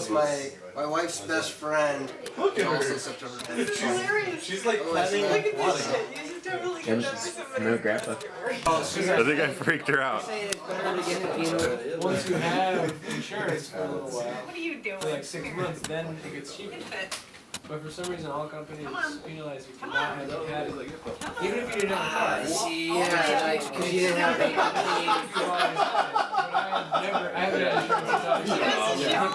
My wife's best friend. Look at her. Also September 10th. It's hilarious. She's like Look petting at water. this shit. You should totally get that for somebody. No grandpa. Oh, she's I think I freaked her out. Once you have insurance for a little while, What are you doing? for like 6 months, then it gets cheaper. But for some reason, all companies penalize you for not having had it. Like, even if you didn't have a car. yeah, because you didn't have any. I haven't had insurance since I was young.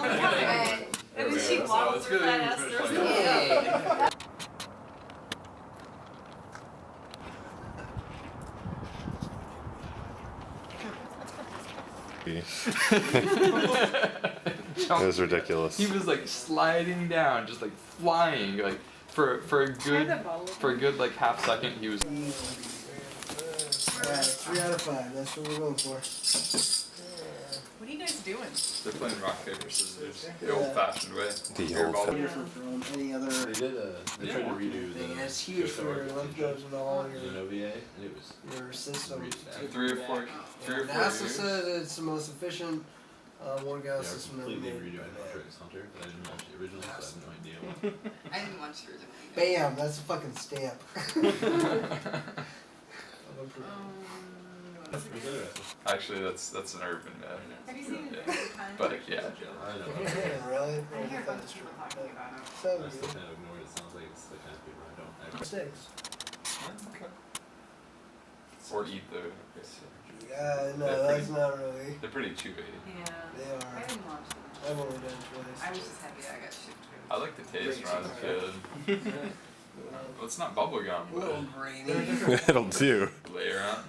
And then she waddles her fat ass through It was ridiculous. He was like sliding down, just like flying, like for a good like half second he was. Alright, 3 out of 5. That's what we're going for. What are you guys doing? They're playing rock paper scissors, the old-fashioned way. The old Different from any other They tried to redo thing. the It's huge for leftovers and all the OVA, and it was your systems. Three or four NASA years. says it's the most efficient one gal yeah, system ever completely made. redoing Hunter Hunter, but I didn't watch the original, so I have no idea why. I didn't watch the original. Bam! That's a fucking stamp. Actually, that's an urban myth. Have you seen it? Yeah. But yeah. I know. Really? I hear a bunch of people talking about it. So I still kind of ignore it. It sounds like it's the kind of people I don't. mistakes. Or eat the. Yeah, no, that's not really. They're pretty chewy. Yeah. They I are. didn't watch them. I've only done twice. I was just happy that I got shipped to. I like the taste when I was a kid. Well, it's not bubble gum, A little but grainy. It'll do. layer on.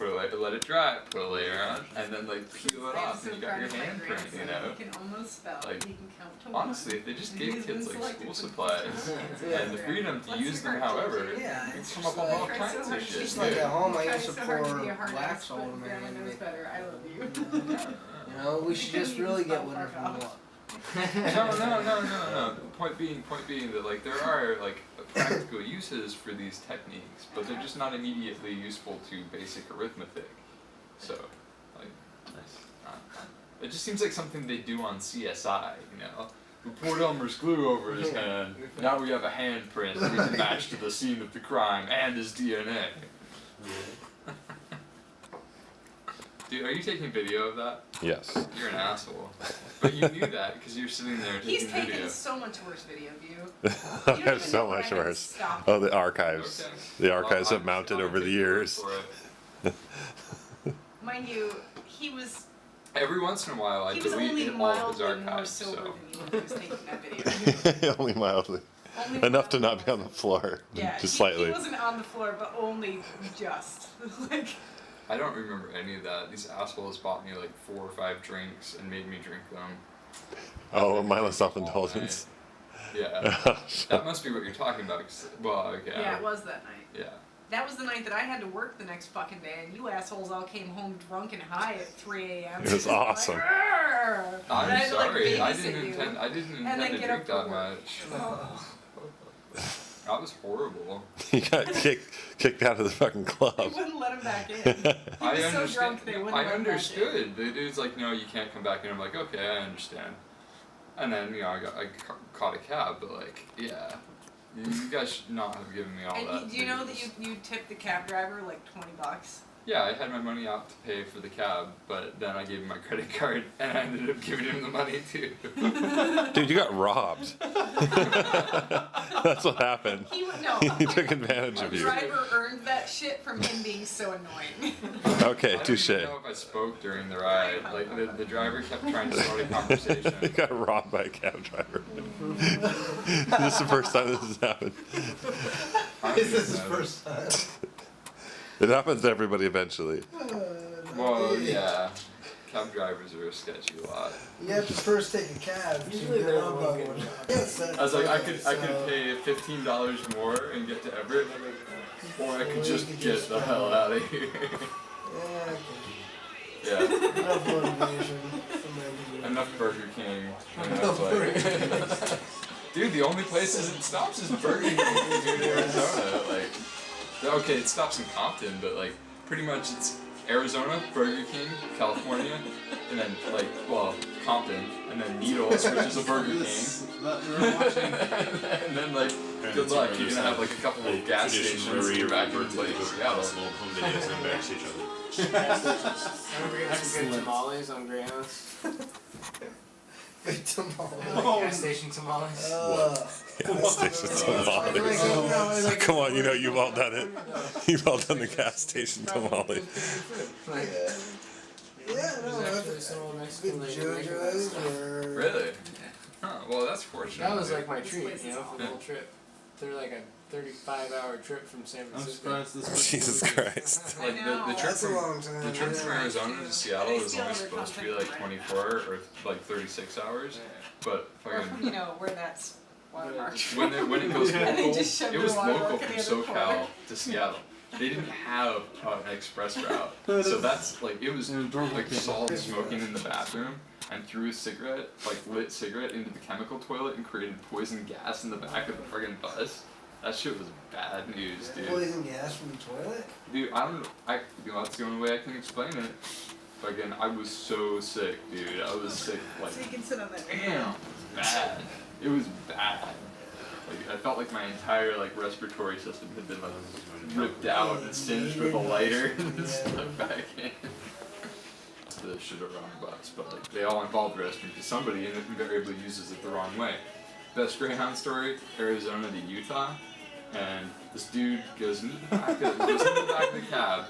Let it dry, put a layer on, and then like peel it I'm off, so and you got proud your of my handprint, grandson. you know? He can almost spell. Like, He can count to one. Honestly, if they just And gave he's kids been like selected school for the supplies Yeah. and the freedom to Bless use your them heart, however, Gigi. Yeah, you it's come just up with all like, kinds of shit. just like at home, I Try used to so hard pour be a hard wax ass, all but over my Grandma hand. knows better. I love you. You know, we should just really get whatever we want. No. Point being that like there are like practical uses for these techniques, but they're just not immediately useful to basic arithmetic. So, like, it just seems like something they do on CSI, you know? We poured Elmer's glue over his hand. Now we have a handprint that we can match to the scene of the crime and his DNA. Dude, are you taking video of that? Yes. You're an asshole. But you knew that because you're sitting there He's taking taken video. so much worse video of you. There's so much worse. Oh, the archives. Okay. The archives Well, have mounted I'll over the take your word years. for it. Mind you, he was Every once in a while, I only delete all of his mildly more archives. sober So. than you when he was taking that video. Only mildly. Only Enough to mildly not be on the floor. Yeah, Just he slightly. wasn't on the floor, but only just. Like, I don't remember any of that. These assholes bought me like 4 or 5 drinks and made me drink them. Oh, mindless self-indulgence. Yeah. That must be what you're talking about. Well, okay. yeah, it was that night. Yeah. That was the night that I had to work the next fucking day, and you assholes all came home drunk and high at 3 a.m. It was awesome. Like, "Arr!" And I I'm had to, like, sorry. I babysit didn't you. intend. I didn't then intend to get drink up for that work. much. That was horrible. You got kicked out of the fucking They club. wouldn't let him back in. He was so drunk they wouldn't I let him back in. understood. The dude's like, no, you can't come back in. I'm like, okay, I understand. And then, you know, I caught a cab, but like, yeah. You guys should not have given me all that. And do you know that you tipped the cab driver like $20? Yeah, I had my money out to pay for the cab, but then I gave him my credit card and I ended up giving him the money too. Dude, you got robbed. That's what happened. No. He took advantage The of you. driver earned that shit from him being so annoying. Okay, touche. I don't even know if I spoke during the ride. Like, the driver kept trying to start a conversation. You got robbed by a cab driver. This is the first time this has happened. This is his first time. It happens to everybody eventually. Well, yeah. Cab drivers are a sketchy lot. You have to first take a cab. Usually to they're get on one the- good Yes, I was like, I could pay $15 more and get to Everett, or I could just get the hell out of here. Yeah, okay. Yeah. Enough motivation. Enough Burger King. Enough like, dude, the only places it stops is Burger King in Arizona. Like, okay, it stops in Compton, but like, pretty much it's Arizona, Burger King, California, and then like, well, Compton, and then Needles, which is a Burger King. And then like, good luck, you're gonna have like a couple of gas stations back in place. Seattle. Home videos and embarrass each other. Gas stations. I remember getting some good tamales on Greyhound. Good tamale. Gas station tamales. Gas station tamales. Come on, you know you've all done it. You've all done the gas station tamale. Like, Yeah, no, there's actually that's some old good Mexican lady making that JoJo's stuff. or... Really? Huh, well that's fortunate. That was dude. like my treat, you know, for the whole trip. They're like a 35-hour trip from San I'm Francisco. surprised this Jesus Christ. Like the trip That's a from long time. the trip from yeah. Arizona to Seattle is only supposed to be like 24 or like 36 hours, but Or fucking from, you know, where that's watermarked. when it goes And they local, just shoved it was the watermark local in from the other SoCal corner. to Seattle. They didn't have an express route, so that's like it was like Saul smoking in the bathroom and threw a cigarette, like lit cigarette, into the chemical toilet and created poison gas in the back of the friggin' bus. That shit was bad news, dude. Poison gas from the toilet? Dude, you know, that's the only way I can explain it. But again, I was so sick, dude. I was sick, like, So you can sit on that. damn, bad. It was bad. Like, I felt like my entire, like, respiratory system had been, like, ripped out and singed with a lighter and then stuck back in. The shit around the bus, but, like, they all involved the restroom because somebody invariably uses it the wrong way. Best Greyhound story, Arizona to Utah. And this dude goes into the back of the cab,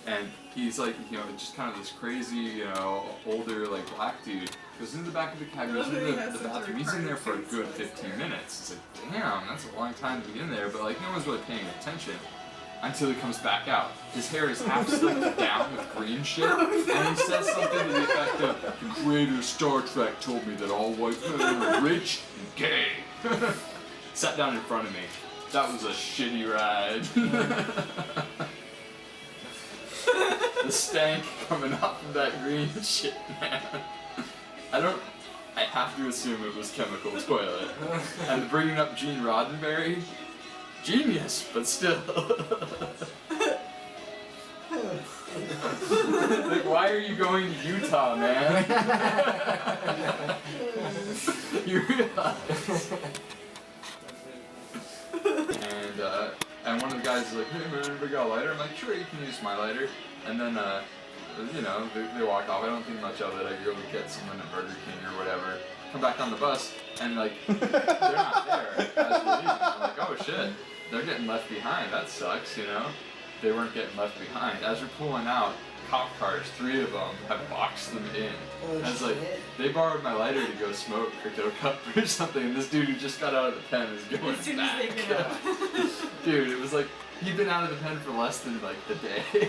and he's like, you know, just kind of this crazy, you know, older, like, black dude, goes into the back of the cab, goes into the bathroom, he's in there for a good 15 minutes. It's like, damn, that's a long time to be in there, but, like, no one's really paying attention until he comes back out. His hair is half slicked down with green shit, and he says something to the effect of, the creator of Star Trek told me that all white men were rich and gay. Sat down in front of me. That was a shitty ride. The stank coming off of that green shit, man. I have to assume it was chemical toilet. And bringing up Gene Roddenberry, genius, but still. Like, why are you going to Utah, man? You realize? And one of the guys is like, hey man, we got a lighter? I'm like, sure, you can use my lighter. And then, you know, they walk off. I don't think much of it. I go to get someone at Burger King or whatever. Come back on the bus, and like, they're not there as we're leaving. I'm like, oh shit, they're getting left behind. That sucks, you know? They weren't getting left behind. As we're pulling out, cop cars, 3 of them, have boxed them in. Oh, I was like, shit. they borrowed my lighter to go smoke or go cup or something, and this dude who just got out of the pen is going As soon back. as they get out. Dude, it was like, he'd been out of the pen for less than like the day.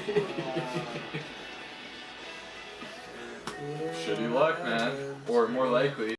Shitty luck, man. Or more likely,